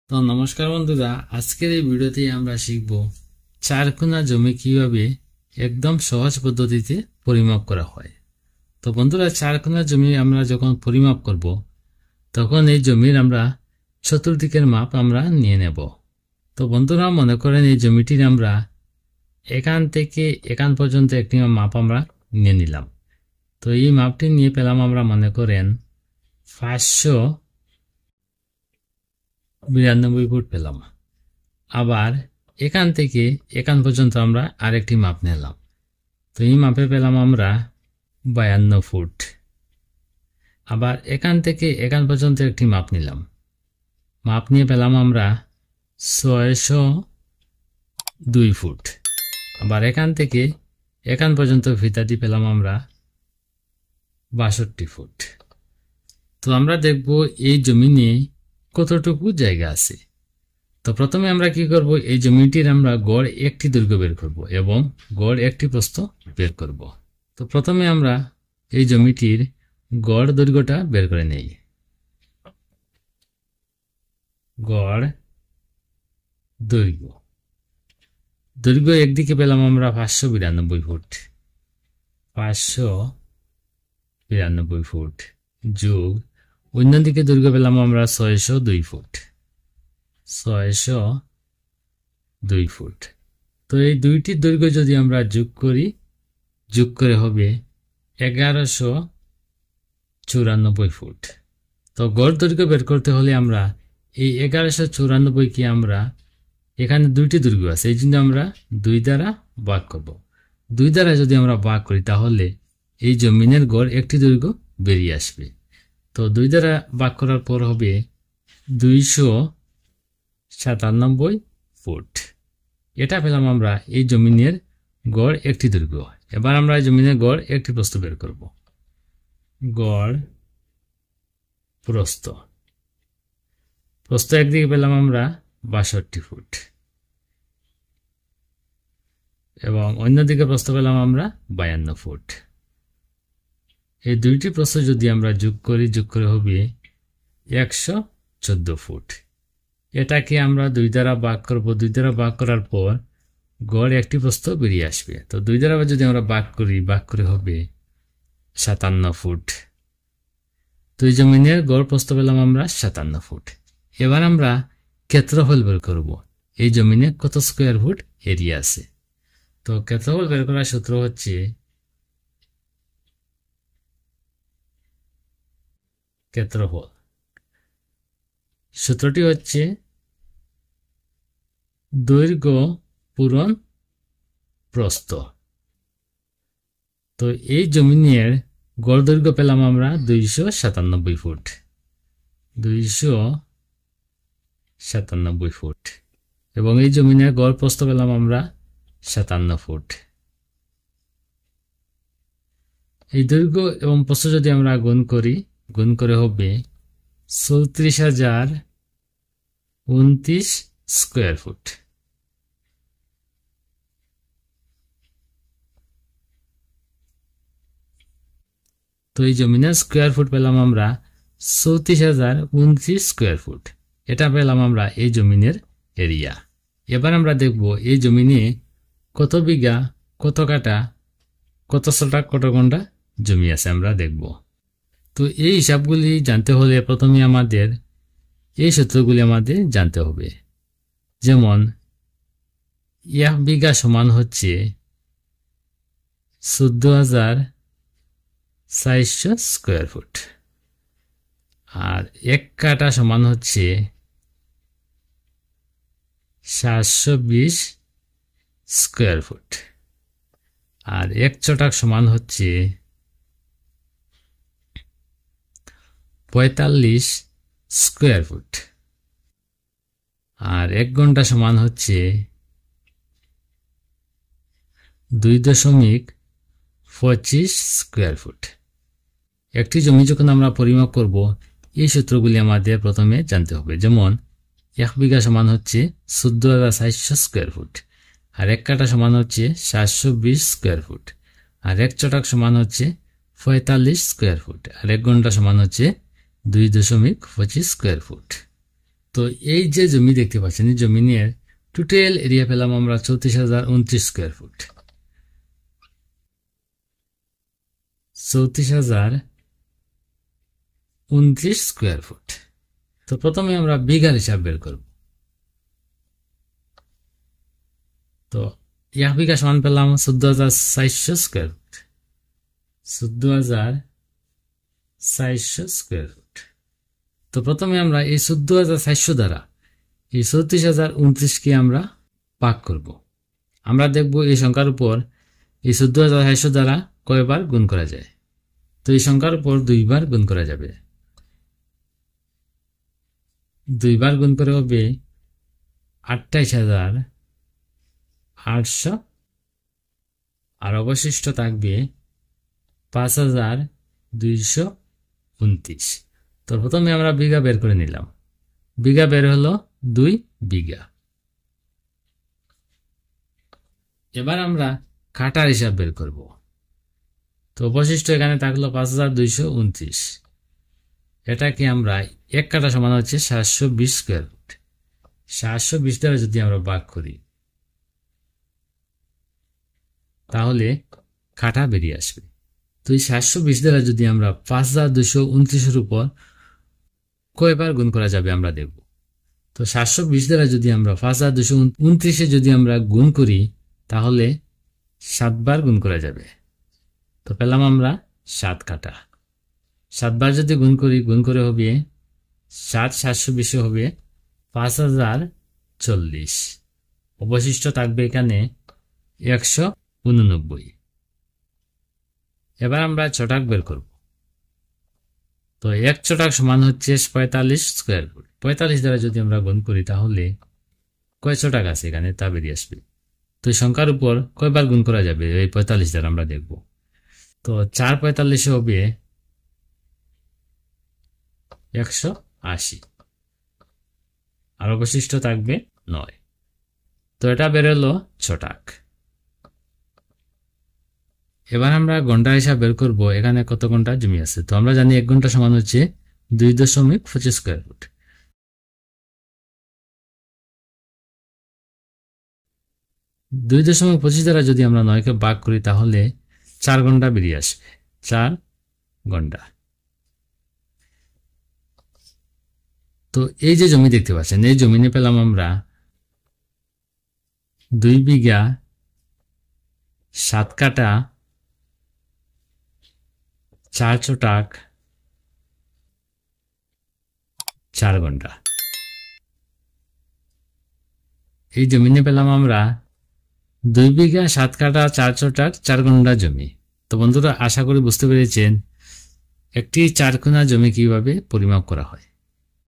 তো নমস্কার বন্ধুরা, আজকের এই ভিডিওতে আমরা শিখব চারকোনা জমি কিভাবে একদম সহজ পদ্ধতিতে পরিমাপ করা হয়। তো বন্ধুরা, চারকোনা জমি আমরা যখন পরিমাপ করব তখন এই জমির আমরা চতুর্দিকের মাপ আমরা নিয়ে নেব। তো বন্ধুরা, মনে করেন এই জমিটির আমরা এখান থেকে এখান পর্যন্ত একটি মাপ আমরা নিয়ে নিলাম। তো এই মাপটি নিয়ে পেলাম আমরা, মনে করেন 592 ফুট পেলাম। আবার এখান থেকে এখান পর্যন্ত আমরা আরেকটি মাপ নিলাম। তো এই মাপে পেলাম আমরা 52 ফুট। আবার এখান থেকে এখান পর্যন্ত একটি মাপ নিলাম, মাপ নিয়ে পেলাম আমরা 602 ফুট। আবার এখান থেকে এখান পর্যন্ত ফিতাটি পেলাম আমরা 62 ফুট। তো আমরা দেখব এই জমিনে কতটুকু জায়গা আছে। তো প্রথমে আমরা কি করব, এই জমিটির আমরা গড় একটি দৈর্ঘ্য বের করব এবং গড় একটি প্রস্থ বের করব। তো প্রথমে আমরা এই জমিটির গড় দৈর্ঘ্যটা বের করে নেই। গড় দৈর্ঘ্য একদিকে পেলাম আমরা 592 ফুট, 592 ফুট যোগ অন্যদিকে দৈর্ঘ্য পেলাম আমরা 602 ফুট, 602 ফুট। তো এই দুইটির দৈর্ঘ্য যদি আমরা যোগ করি, যোগ করে হবে 1194 ফুট। তো গড় দৈর্ঘ্য বের করতে হলে আমরা এই 1194 কে আমরা, এখানে দুইটি দৈর্ঘ্য আছে, এই জন্য আমরা 2 দ্বারা ভাগ করব। 2 দ্বারা যদি আমরা ভাগ করি তাহলে এই জমিনের গড় একটি দৈর্ঘ্য বেরিয়ে আসবে। তো 2 দ্বারা ভাগ করার পর হবে 297 ফুট। এটা পেলাম আমরা এই জমিনের গড় একটি দৈর্ঘ্য। এবার আমরা এই জমিনের গড় একটি প্রস্থ বের করব। গড় প্রস্থ একদিকে পেলাম আমরা 62 ফুট এবং অন্যদিকে প্রস্থ পেলাম আমরা 52 ফুট। এই দুইটি প্রস্থ যদি আমরা যোগ করি, যোগ করে হবে 114 ফুট। এটাকে আমরা 2 দ্বারা ভাগ করব। 2 দ্বারা ভাগ করার পর গড় একটি প্রস্থ বেরিয়ে আসবে। তো 2 দ্বারা যদি আমরা ভাগ করি, ভাগ করে হবে 57 ফুট। তো এই জমিনের গড় প্রস্থ পেলাম আমরা 57 ফুট। এবার আমরা ক্ষেত্রফল বের করব, এই জমিনে কত স্কোয়ার ফুট এরিয়া আছে। তো ক্ষেত্রফল বের করার সূত্র হচ্ছে সূত্রটি হচ্ছে দৈর্ঘ্য পূরণ প্রস্থ। তো এই জমিনের গড় দৈর্ঘ্য পেলাম আমরা 297 ফুট, 297 ফুট এবং এই জমিনের গড় প্রস্থ পেলাম আমরা 57 ফুট। এই দৈর্ঘ্য এবং প্রস্থ যদি আমরা গুণ করি, গুণ করে হবে 34,029 স্কোয়ার ফুট। তো এই জমিনের স্কোয়ার ফুট পেলাম আমরা 34,029 স্কোয়ার ফুট। এটা পেলাম আমরা এই জমিনের এরিয়া। এবার আমরা দেখব এই জমিনে কত বিঘা, কত কাটা, কত শতক, কত ঘন্টা জমি আছে আমরা দেখব। তো এই হিসাবগুলি জানতে হলে প্রথমে আমাদের এই সূত্রগুলি আমাদের জানতে হবে। যেমন 1 বিঘা সমান হচ্ছে 14,400 স্কোয়ার ফুট আর 1 কাটা সমান হচ্ছে 720 স্কোয়ার ফুট আর 1 ছটাক সমান হচ্ছে 45 স্কোয়ার ফুট আর 1 ঘন্টা সমান হচ্ছে 2.25 স্কোয়ার ফুট। একটি জমি যখন আমরা পরিমাপ করব, এই সূত্রগুলি আমাদের প্রথমে জানতে হবে। যেমন 1 বিঘা সমান হচ্ছে 14,400 স্কোয়ার ফুট আর 1 কাটা সমান হচ্ছে 720 স্কোয়ার ফুট আর 1 ছটাক সমান হচ্ছে 45 স্কোয়ার ফুট আর 1 ঘন্টা সমান হচ্ছে 2.25 স্কোয়ার ফুট। তো এই যে জমি দেখতে পাচ্ছেন, এই জমিনের টোটাল এরিয়া পেলাম আমরা 34,029 স্কোয়ার ফুট। 34,029 square foot. তো প্রথমে আমরা বিঘার হিসাব বের করব। তো 1 বিঘা সমান পেলাম 14,400 স্কোয়ার ফুট। 14,400 square foot. তো প্রথমে আমরা এই 14,400 দ্বারা এই 34,029কে আমরা ভাগ করব। আমরা দেখব এই সংখ্যার উপর এই 14,400 দ্বারা কয়বার গুণ করা যায়। তো এই সংখ্যার উপর 2 বার গুণ করা যাবে। 2 বার গুণ করে হবে 28,800, আর অবশিষ্ট থাকবে 5,229। তো প্রথমে আমরা বিঘা বের করে নিলাম। বিঘা বের হলো 2 বিঘা। এবার আমরা কাটার হিসাব বের করব। তো অবশিষ্ট এখানে থাকলো 5,229। এটাকে আমরা 1 কাটা সমান হচ্ছে 720 স্কোয়ার ফুট। 720 দ্বারা যদি আমরা ভাগ করি তাহলে কাটা বেরিয়ে আসবে। তো এই 720 দ্বারা যদি আমরা 5,229-এর উপর কয়বার গুণ করা যাবে আমরা দেখব। তো 720 দ্বারা যদি আমরা 5,229-এ যদি আমরা গুণ করি তাহলে 7 বার গুণ করা যাবে। তো পেলাম আমরা 7 কাটা। 7 বার যদি গুণ করি, গুণ করে হবে 7 720 হবে 5,040। অবশিষ্ট থাকবে এখানে 189। এবার আমরা ছটাক বের করব। তো 1 ছটাক সমান হচ্ছে 45 স্কোয়ার ফুট। 45 দ্বারা যদি আমরা গুণ করি তাহলে কয় ছটাক আছে এখানে তা বেরিয়ে আসবে। তো এই সংখ্যার উপর কয়বার গুণ করা যাবে এই 45 দ্বারা আমরা দেখব। তো 4 45 হবে 180, আর অবশিষ্ট থাকবে 9। তো এটা বেরোলো ছটাক। এবার আমরা ঘন্টা হিসাব বের করব। এখানে কত ঘন্টা জমি আছে। তো আমরা জানি 1 ঘন্টা সমান হচ্ছে 2.25 স্কোয়ার ফুট। 2.25 দ্বারা যদি আমরা 9কে ভাগ করি তাহলে 4 ঘন্টা বেরিয়ে আসবে। 4 ঘন্টা। তো এই যে জমি দেখতে পাচ্ছেন, এই জমিনে পেলাম আমরা 2 বিঘা 7 কাটা 4 ছটাক 4 ঘন্টা। এই জমিনে পেলাম আমরা 2 বিঘা 7 কাটা 4 ছটাক 4 ঘন্টা জমি। তো বন্ধুরা, আশা করি বুঝতে পেরেছেন একটি 4 কোণা জমি কিভাবে পরিমাপ করা হয়।